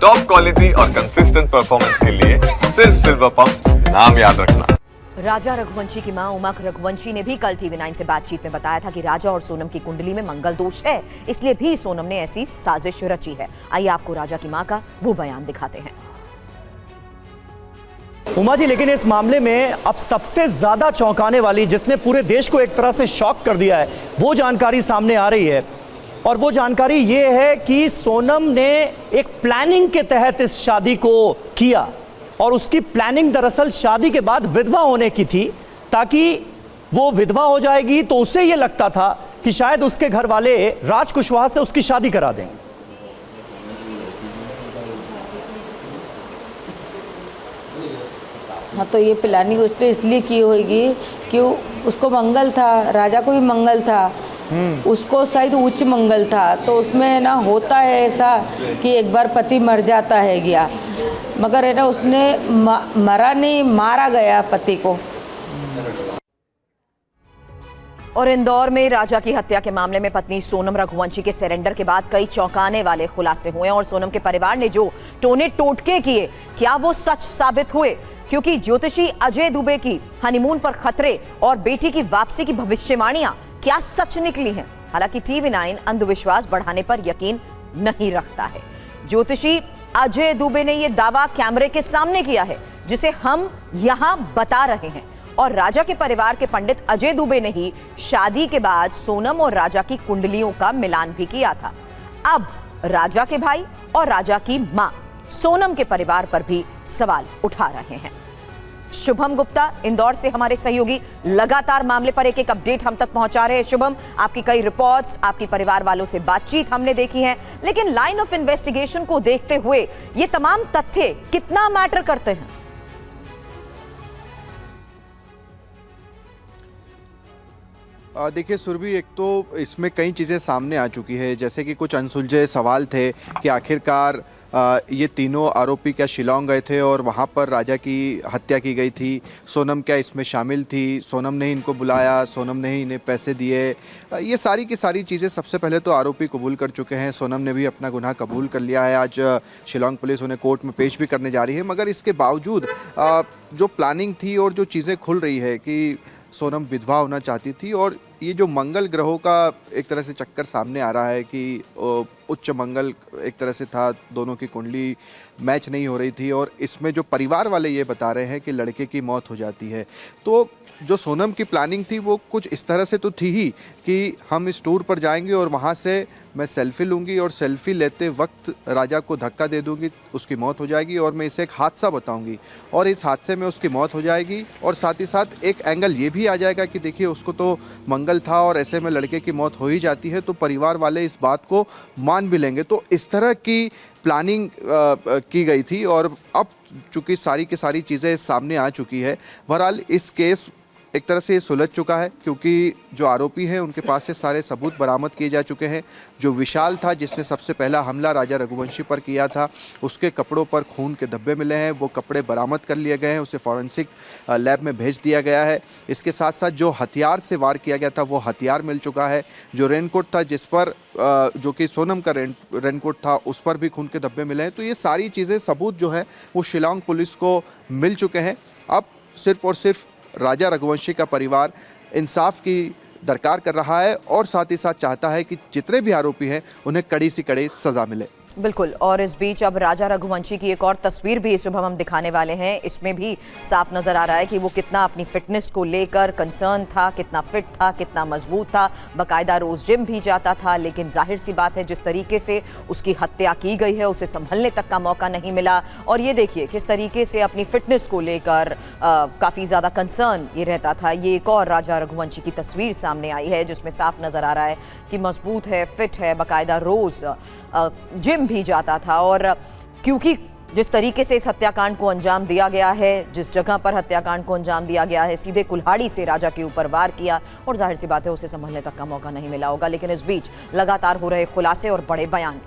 Top quality और consistent performance के लिए सिर्फ सिल्वर पंप नाम याद रखना। राजा रघुवंशी की मां उमा रघुवंशी ने भी कल TV9 से बातचीत में बताया था कि राजा और सोनम की कुंडली में मंगल दोष है, इसलिए भी सोनम ने ऐसी साजिश रची है। आइए आपको राजा की मां का वो बयान दिखाते हैं। उमा जी, लेकिन इस मामले में अब सबसे ज्यादा चौंकाने वाली, जिसने पूरे देश को एक तरह से शॉक कर दिया है, वो जानकारी सामने आ रही है। और वो जानकारी ये है कि सोनम ने एक प्लानिंग के तहत इस शादी को किया और उसकी प्लानिंग दरअसल शादी के बाद विधवा होने की थी, ताकि वो विधवा हो जाएगी तो उसे ये लगता था कि शायद उसके घर वाले राज कुशवाहा से उसकी शादी करा देंगे। हाँ, तो ये प्लानिंग उसने इसलिए की होगी कि उसको मंगल था, राजा को भी मंगल था, उसको शायद उच्च मंगल था, तो उसमें ना होता है ऐसा कि एक बार पति मर जाता है गया, मगर है ना उसने मरा नहीं, मारा गया पति को। और इंदौर में राजा की हत्या के मामले में पत्नी सोनम रघुवंशी के सरेंडर के बाद कई चौंकाने वाले खुलासे हुए और सोनम के परिवार ने जो टोने टोटके किए, क्या वो सच साबित हुए? क्योंकि ज्योतिषी अजय दुबे की हनीमून पर खतरे और बेटी की वापसी की भविष्यवाणियां क्या सच निकली हैं? हालांकि TV9 अंधविश्वास बढ़ाने पर यकीन नहीं रखता है। ज्योतिषी अजय दुबे ने यह दावा कैमरे के सामने किया है, जिसे हम यहां बता रहे हैं। और राजा के परिवार के पंडित अजय दुबे ने ही शादी के बाद सोनम और राजा की कुंडलियों का मिलान भी किया था। अब राजा के भाई और राजा की मां सोनम के परिवार पर भी सवाल उठा रहे हैं। शुभम गुप्ता इंदौर से हमारे सहयोगी लगातार मामले पर एक एक अपडेट हम तक पहुंचा रहे हैं। शुभम, आपकी कई रिपोर्ट्स, आपकी परिवार वालों से बातचीत हमने देखी है, लेकिन लाइन ऑफ इन्वेस्टिगेशन को देखते हुए ये तमाम तथ्य कितना मैटर करते हैं? देखिए सुरभि, एक तो इसमें कई चीज़ें सामने आ चुकी है, जैसे कि कुछ अनसुलझे सवाल थे कि आखिरकार ये तीनों आरोपी क्या शिलांग गए थे और वहाँ पर राजा की हत्या की गई थी? सोनम क्या इसमें शामिल थी? सोनम ने ही इनको बुलाया, सोनम ने ही इन्हें पैसे दिए? ये सारी की सारी चीज़ें सबसे पहले तो आरोपी कबूल कर चुके हैं। सोनम ने भी अपना गुनाह कबूल कर लिया है। आज शिलांग पुलिस उन्हें कोर्ट में पेश भी करने जा रही है। मगर इसके बावजूद जो प्लानिंग थी और जो चीज़ें खुल रही है कि सोनम विधवा होना चाहती थी, और ये जो मंगल ग्रहों का एक तरह से चक्कर सामने आ रहा है कि उच्च मंगल एक तरह से था, दोनों की कुंडली मैच नहीं हो रही थी, और इसमें जो परिवार वाले ये बता रहे हैं कि लड़के की मौत हो जाती है। तो जो सोनम की प्लानिंग थी वो कुछ इस तरह से तो थी ही कि हम इस टूर पर जाएंगे और वहाँ से मैं सेल्फी लूँगी और सेल्फी लेते वक्त राजा को धक्का दे दूँगी, उसकी मौत हो जाएगी, और मैं इसे एक हादसा बताऊँगी और इस हादसे में उसकी मौत हो जाएगी। और साथ ही साथ एक एंगल ये भी आ जाएगा कि देखिए उसको तो मंगल था और ऐसे में लड़के की मौत हो ही जाती है, तो परिवार वाले इस बात को मान भी लेंगे। तो इस तरह की प्लानिंग की गई थी, और अब चूँकि सारी की सारी चीज़ें सामने आ चुकी है, बहरहाल इस केस एक तरह से ये सुलझ चुका है, क्योंकि जो आरोपी हैं उनके पास से सारे सबूत बरामद किए जा चुके हैं। जो विशाल था, जिसने सबसे पहला हमला राजा रघुवंशी पर किया था, उसके कपड़ों पर खून के धब्बे मिले हैं, वो कपड़े बरामद कर लिए गए हैं, उसे फॉरेंसिक लैब में भेज दिया गया है। इसके साथ साथ जो हथियार से वार किया गया था वो हथियार मिल चुका है। जो रेनकोट था, जिस पर जो कि सोनम का रेनकोट था, उस पर भी खून के धब्बे मिले हैं। तो ये सारी चीज़ें, सबूत जो है वो शिलांग पुलिस को मिल चुके हैं। अब सिर्फ और सिर्फ राजा रघुवंशी का परिवार इंसाफ की दरकार कर रहा है और साथ ही साथ चाहता है कि जितने भी आरोपी हैं उन्हें कड़ी से कड़ी सज़ा मिले। बिल्कुल। और इस बीच अब राजा रघुवंशी की एक और तस्वीर भी सुबह हम दिखाने वाले हैं। इसमें भी साफ नजर आ रहा है कि वो कितना अपनी फिटनेस को लेकर कंसर्न था, कितना फिट था, कितना मजबूत था, बाकायदा रोज जिम भी जाता था। लेकिन जाहिर सी बात है, जिस तरीके से उसकी हत्या की गई है, उसे संभलने तक का मौका नहीं मिला। और ये देखिए किस तरीके से अपनी फिटनेस को लेकर काफ़ी ज़्यादा कंसर्न ये रहता था। ये एक और राजा रघुवंशी की तस्वीर सामने आई है, जिसमें साफ नजर आ रहा है कि मजबूत है, फिट है, बाकायदा रोज जिम भी जाता था। और क्योंकि जिस तरीके से इस हत्याकांड को अंजाम दिया गया है, जिस जगह पर हत्याकांड को अंजाम दिया गया है, सीधे कुल्हाड़ी से राजा के ऊपर वार किया, और जाहिर सी बात है उसे संभलने तक का मौका नहीं मिला होगा। लेकिन इस बीच लगातार हो रहे खुलासे और बड़े बयान